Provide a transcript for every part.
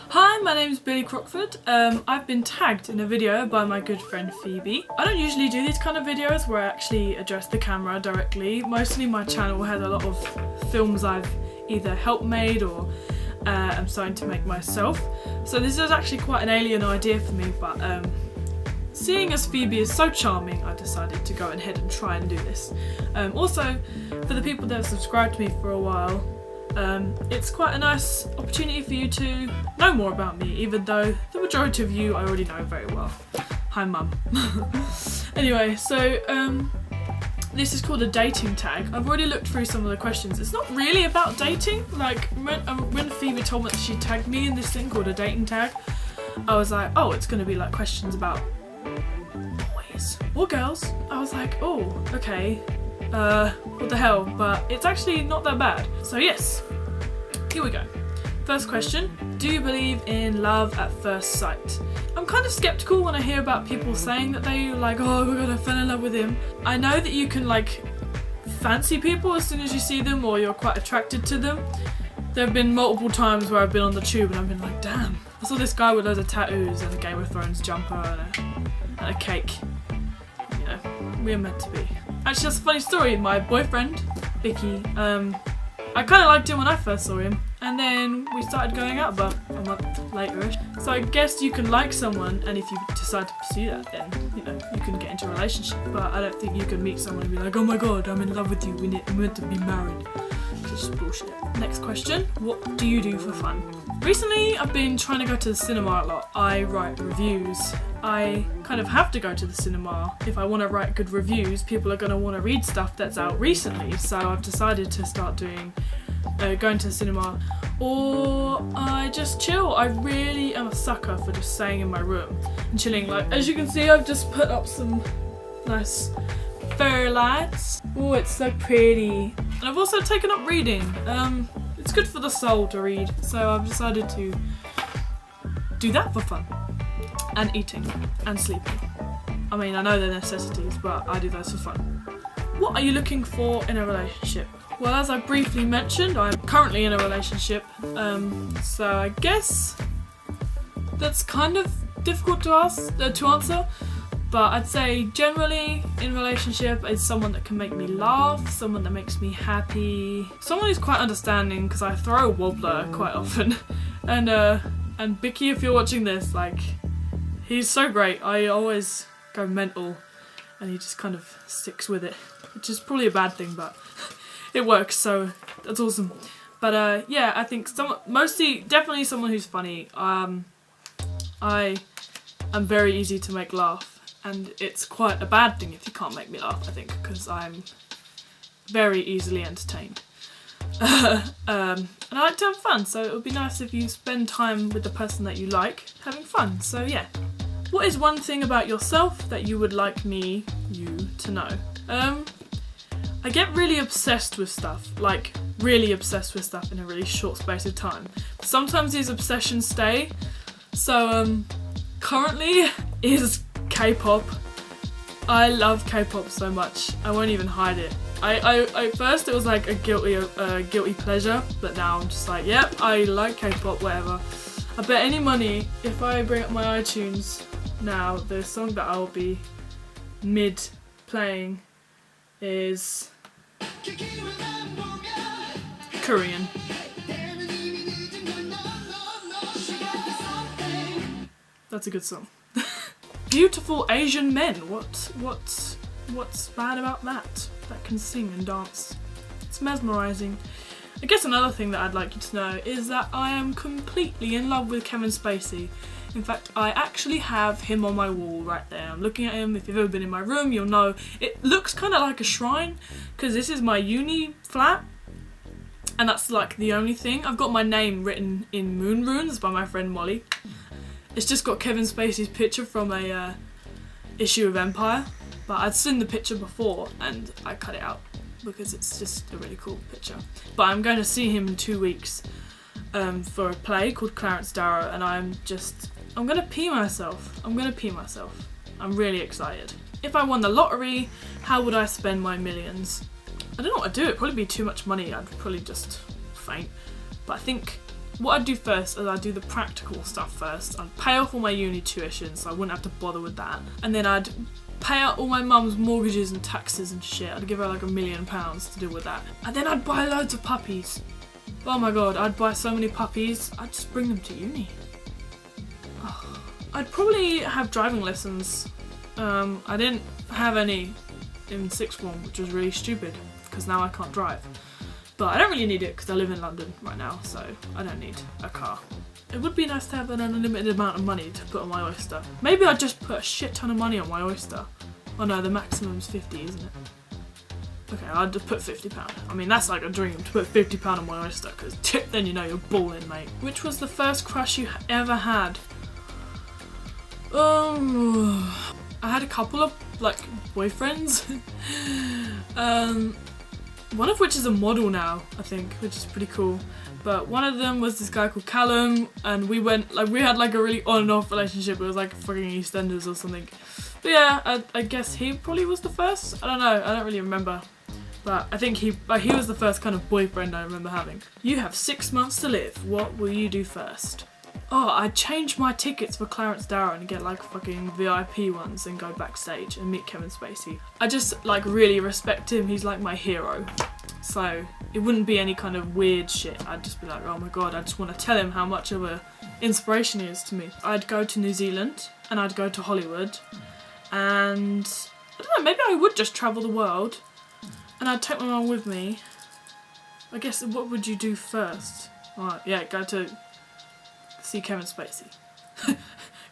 Hi, my name's Billie Crockford. I've been tagged in a video by my good friend Phoebe. I don't usually do these kind of videos where I actually address the camera directly. Mostly my channel has a lot of films I've either helped made or I'm starting to make myself. So this is actually quite an alien idea for me, but seeing as Phoebe is so charming, I decided to go ahead and try and do this. Also, for the people that have subscribed to me for a while, it's quite a nice opportunity for you to know more about me, even though the majority of you I already know very well. Hi mum. Anyway, so this is called a dating tag. I've already looked through some of the questions. It's not really about dating. Like when Phoebe told me that she tagged me in this thing called a dating tag, I was like, oh, it's gonna be like questions about boys or girls. I was like, oh, okay. What the hell, but it's actually not that bad. So yes, here we go. First question, do you believe in love at first sight? I'm kind of skeptical when I hear about people saying that they like, oh my god, I fell in love with him. I know that you can like fancy people as soon as you see them, or you're quite attracted to them. There have been multiple times where I've been on the tube and I've been like, damn, I saw this guy with loads of tattoos and a Game of Thrones jumper and a cake. You know, we're meant to be. Actually, that's a funny story. My boyfriend, Vicky, I kind of liked him when I first saw him, and then we started going out about a month later-ish. So I guess you can like someone, and if you decide to pursue that, then, you know, you can get into a relationship. But I don't think you can meet someone and be like, oh my god, I'm in love with you, we're meant to be married. It's just bullshit. Next question, what do you do for fun? Recently, I've been trying to go to the cinema a lot. I write reviews. I kind of have to go to the cinema. If I want to write good reviews, people are going to want to read stuff that's out recently. So I've decided to start doing going to the cinema, or I just chill. I really am a sucker for just staying in my room and chilling. Like, as you can see, I've just put up some nice fairy lights. Oh, it's so pretty. And I've also taken up reading. It's good for the soul to read, so I've decided to do that for fun. And eating and sleeping. I mean, I know they're necessities, but I do those for fun. What are you looking for in a relationship? Well, as I briefly mentioned, I'm currently in a relationship, so I guess that's kind of difficult to answer. But I'd say generally in a relationship is someone that can make me laugh, someone that makes me happy, someone who's quite understanding, because I throw a wobbler quite often. And Vicky, if you're watching this, like, he's so great. I always go mental and he just kind of sticks with it, which is probably a bad thing, but it works, so that's awesome. But yeah, I think definitely someone who's funny. I am very easy to make laugh. And it's quite a bad thing if you can't make me laugh, I think, because I'm very easily entertained. And I like to have fun, so it would be nice if you spend time with the person that you like having fun. So yeah. What is one thing about yourself that you would like you to know? I get really obsessed with stuff, like really obsessed with stuff in a really short space of time. But sometimes these obsessions stay. So currently is K-pop. I love K-pop so much. I won't even hide it. I first it was like a guilty pleasure, but now I'm just like, yep, I like K-pop, whatever. I bet any money if I bring up my iTunes now, the song that I'll be mid playing is Korean. That's a good song. Beautiful Asian men. What's bad about that? That can sing and dance. It's mesmerising. I guess another thing that I'd like you to know is that I am completely in love with Kevin Spacey. In fact, I actually have him on my wall right there. I'm looking at him. If you've ever been in my room, you'll know. It looks kind of like a shrine, because this is my uni flat. And that's like the only thing. I've got my name written in moon runes by my friend Molly. It's just got Kevin Spacey's picture from a issue of Empire, but I'd seen the picture before and I cut it out because it's just a really cool picture. But I'm going to see him in 2 weeks for a play called Clarence Darrow, and I'm gonna pee myself. I'm really excited. If I won the lottery, how would I spend my millions? I don't know what I'd do. It'd probably be too much money. I'd probably just faint. But I think what I'd do first is I'd do the practical stuff first. I'd pay off all my uni tuition so I wouldn't have to bother with that. And then I'd pay out all my mum's mortgages and taxes and shit. I'd give her like £1 million to deal with that. And then I'd buy loads of puppies. Oh my god, I'd buy so many puppies. I'd just bring them to uni. Oh. I'd probably have driving lessons. I didn't have any in sixth form, which was really stupid because now I can't drive. But I don't really need it because I live in London right now, so I don't need a car. It would be nice to have an unlimited amount of money to put on my oyster. Maybe I'd just put a shit ton of money on my oyster. Oh no, the maximum's 50, isn't it? Okay, I'd just put £50. I mean, that's like a dream to put £50 on my oyster, because then you know you're balling, mate. Which was the first crush you ever had? I had a couple of, like, boyfriends. One of which is a model now, I think, which is pretty cool. But one of them was this guy called Callum, and we had like a really on and off relationship. It was like fucking EastEnders or something. But yeah, I guess he probably was the first. I don't know, I don't really remember. But I think he was the first kind of boyfriend I remember having. You have 6 months to live. What will you do first? Oh, I'd change my tickets for Clarence Darrow and get like fucking VIP ones and go backstage and meet Kevin Spacey. I just like really respect him. He's like my hero. So it wouldn't be any kind of weird shit. I'd just be like, oh my god, I just want to tell him how much of a inspiration he is to me. I'd go to New Zealand and I'd go to Hollywood, and I don't know, maybe I would just travel the world and I'd take my mum with me. I guess, what would you do first? Alright, yeah, go to see Kevin Spacey.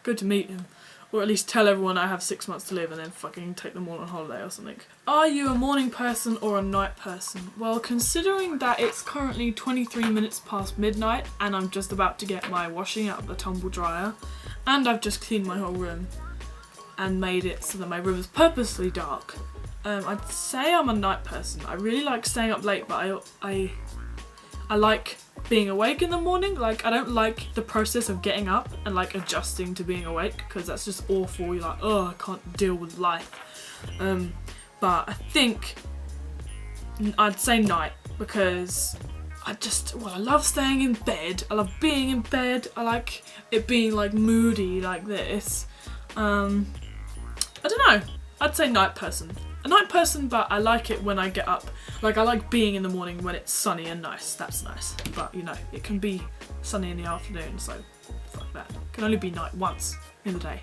Go to meet him. Or at least tell everyone I have 6 months to live and then fucking take them all on holiday or something. Are you a morning person or a night person? Well, considering that it's currently 23 minutes past midnight and I'm just about to get my washing out of the tumble dryer, and I've just cleaned my whole room and made it so that my room is purposely dark, I'd say I'm a night person. I really like staying up late, but I like being awake in the morning. Like, I don't like the process of getting up and like adjusting to being awake, because that's just awful. You're like, oh, I can't deal with life. But I think I'd say night, because I love staying in bed. I love being in bed. I like it being like moody like this. I don't know. I'd say night person. A night person, but I like it when I get up. Like, I like being in the morning when it's sunny and nice. That's nice. But, you know, it can be sunny in the afternoon, so fuck that. It can only be night once in the day.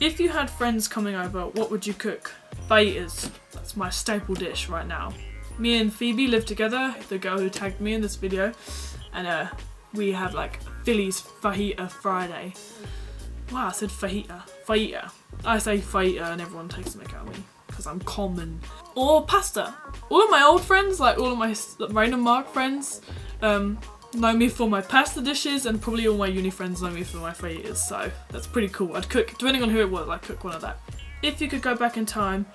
If you had friends coming over, what would you cook? Fajitas. That's my staple dish right now. Me and Phoebe live together, the girl who tagged me in this video, and we have like Philly's Fajita Friday. Wow, I said fajita. Fajita. I say fajita and everyone takes the mick out of me because I'm common. Or pasta. All of my old friends, like all of my random Mark friends, know me for my pasta dishes, and probably all my uni friends know me for my fajitas, so that's pretty cool. I'd cook, depending on who it was, I'd cook one of that. If you could go back in time,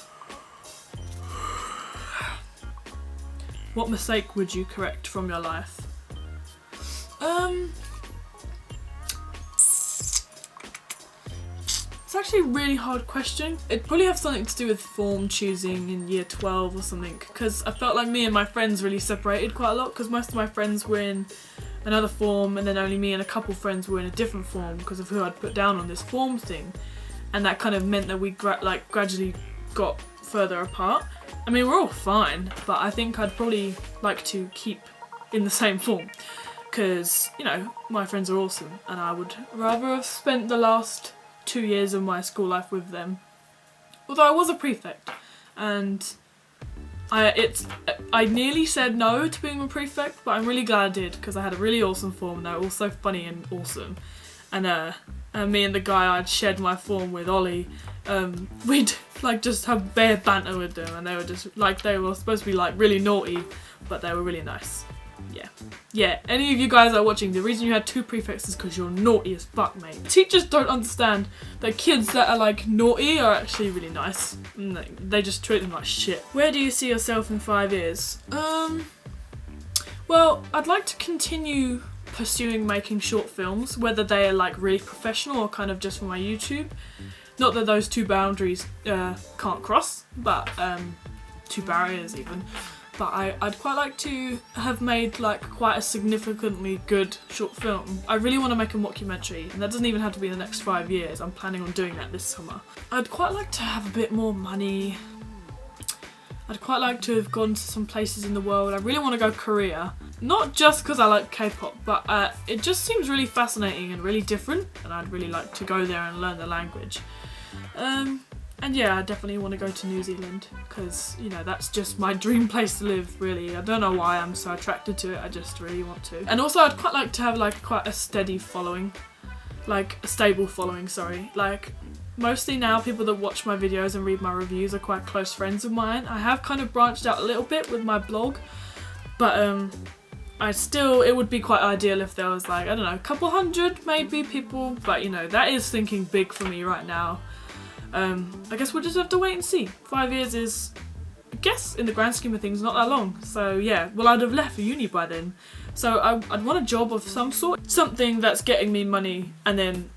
what mistake would you correct from your life? It's actually a really hard question. It'd probably have something to do with form choosing in year 12 or something, because I felt like me and my friends really separated quite a lot, because most of my friends were in another form and then only me and a couple friends were in a different form because of who I'd put down on this form thing, and that kind of meant that we gradually got further apart. I mean, we're all fine, but I think I'd probably like to keep in the same form, because, you know, my friends are awesome and I would rather have spent the last 2 years of my school life with them. Although I was a prefect, and I nearly said no to being a prefect, but I'm really glad I did, because I had a really awesome form. They were all so funny and awesome, and me and the guy I'd shared my form with, Ollie, we'd like just have bare banter with them, and they were just like, they were supposed to be like really naughty, but they were really nice. Yeah, any of you guys are watching, the reason you had 2 prefects is because you're naughty as fuck, mate. Teachers don't understand that kids that are like naughty are actually really nice. They just treat them like shit. Where do you see yourself in 5 years? Well, I'd like to continue pursuing making short films, whether they are like really professional or kind of just for my YouTube. Not that those 2 boundaries can't cross, but 2 barriers even. but I'd quite like to have made like quite a significantly good short film. I really want to make a mockumentary, and that doesn't even have to be in the next 5 years. I'm planning on doing that this summer. I'd quite like to have a bit more money. I'd quite like to have gone to some places in the world. I really want to go Korea. Not just because I like K-pop, but it just seems really fascinating and really different, and I'd really like to go there and learn the language. And yeah, I definitely want to go to New Zealand because, you know, that's just my dream place to live, really. I don't know why I'm so attracted to it, I just really want to. And also I'd quite like to have like quite a steady following, like a stable following, sorry. Like mostly now people that watch my videos and read my reviews are quite close friends of mine. I have kind of branched out a little bit with my blog, but it would be quite ideal if there was like, I don't know, a couple hundred maybe people, but you know, that is thinking big for me right now. I guess we'll just have to wait and see. 5 years is, I guess, in the grand scheme of things, not that long. So yeah, well, I'd have left for uni by then. So I'd want a job of some sort. Something that's getting me money and then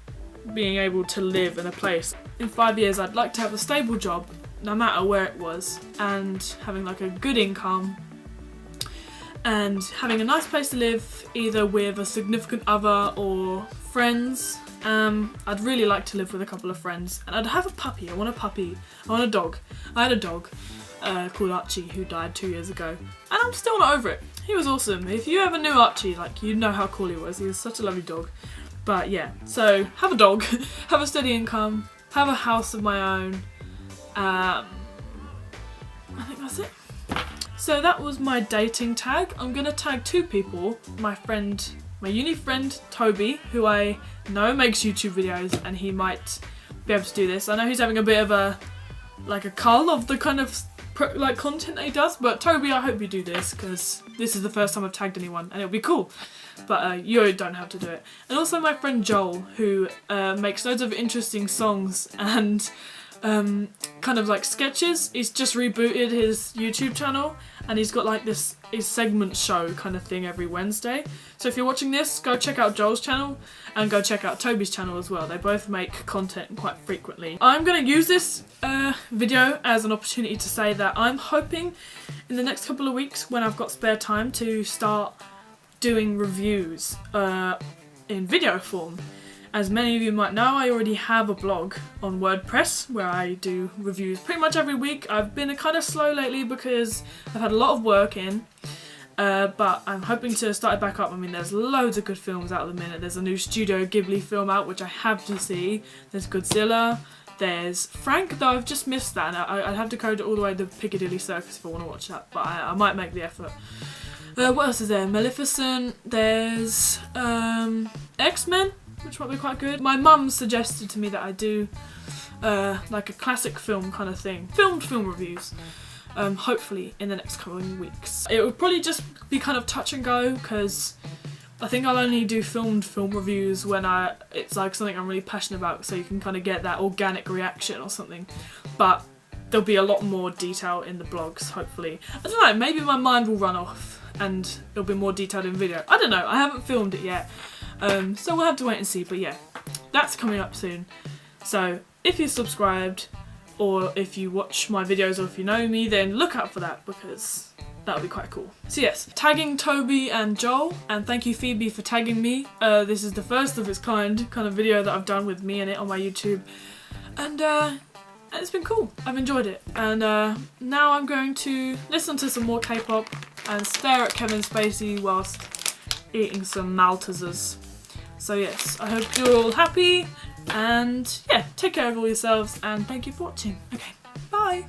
being able to live in a place. In 5 years, I'd like to have a stable job, no matter where it was, and having like a good income, and having a nice place to live, either with a significant other or friends. I'd really like to live with a couple of friends, and I'd have a puppy. I want a puppy. I want a dog. I had a dog called Archie who died 2 years ago, and I'm still not over it. He was awesome. If you ever knew Archie, like, you'd know how cool he was. He was such a lovely dog. But yeah, so have a dog, have a steady income, have a house of my own. I think that's it. So that was my dating tag. I'm gonna tag 2 people. My uni friend Toby, who I know makes YouTube videos, and he might be able to do this. I know he's having a bit of a cull of the kind of like content that he does, but Toby, I hope you do this because this is the first time I've tagged anyone and it'll be cool. But you don't have to do it. And also my friend Joel, who makes loads of interesting songs and kind of like sketches. He's just rebooted his YouTube channel, and he's got like his segment show kind of thing every Wednesday. So if you're watching this, go check out Joel's channel and go check out Toby's channel as well. They both make content quite frequently. I'm going to use this video as an opportunity to say that I'm hoping in the next couple of weeks, when I've got spare time, to start doing reviews in video form. As many of you might know, I already have a blog on WordPress where I do reviews pretty much every week. I've been kind of slow lately because I've had a lot of work in, but I'm hoping to start it back up. I mean, there's loads of good films out at the minute. There's a new Studio Ghibli film out which I have to see. There's Godzilla. There's Frank, though I've just missed that. I'd have to go all the way to Piccadilly Circus if I want to watch that, but I might make the effort. What else is there? Maleficent. There's X-Men, which might be quite good. My mum suggested to me that I do like a classic film kind of thing. Filmed film reviews. Hopefully in the next coming weeks. It would probably just be kind of touch and go because I think I'll only do filmed film reviews when it's like something I'm really passionate about, so you can kind of get that organic reaction or something. But there'll be a lot more detail in the blogs, hopefully. I don't know, maybe my mind will run off and it'll be more detailed in video. I don't know, I haven't filmed it yet. So we'll have to wait and see, but yeah, that's coming up soon. So if you're subscribed, or if you watch my videos, or if you know me, then look out for that because that'll be quite cool. So yes, tagging Toby and Joel, and thank you Phoebe for tagging me. This is the first of its kind of video that I've done with me in it on my YouTube, and it's been cool. I've enjoyed it, and now I'm going to listen to some more K-pop and stare at Kevin Spacey whilst eating some Maltesers. So yes, I hope you're all happy, and yeah, take care of all yourselves, and thank you for watching. Okay, bye!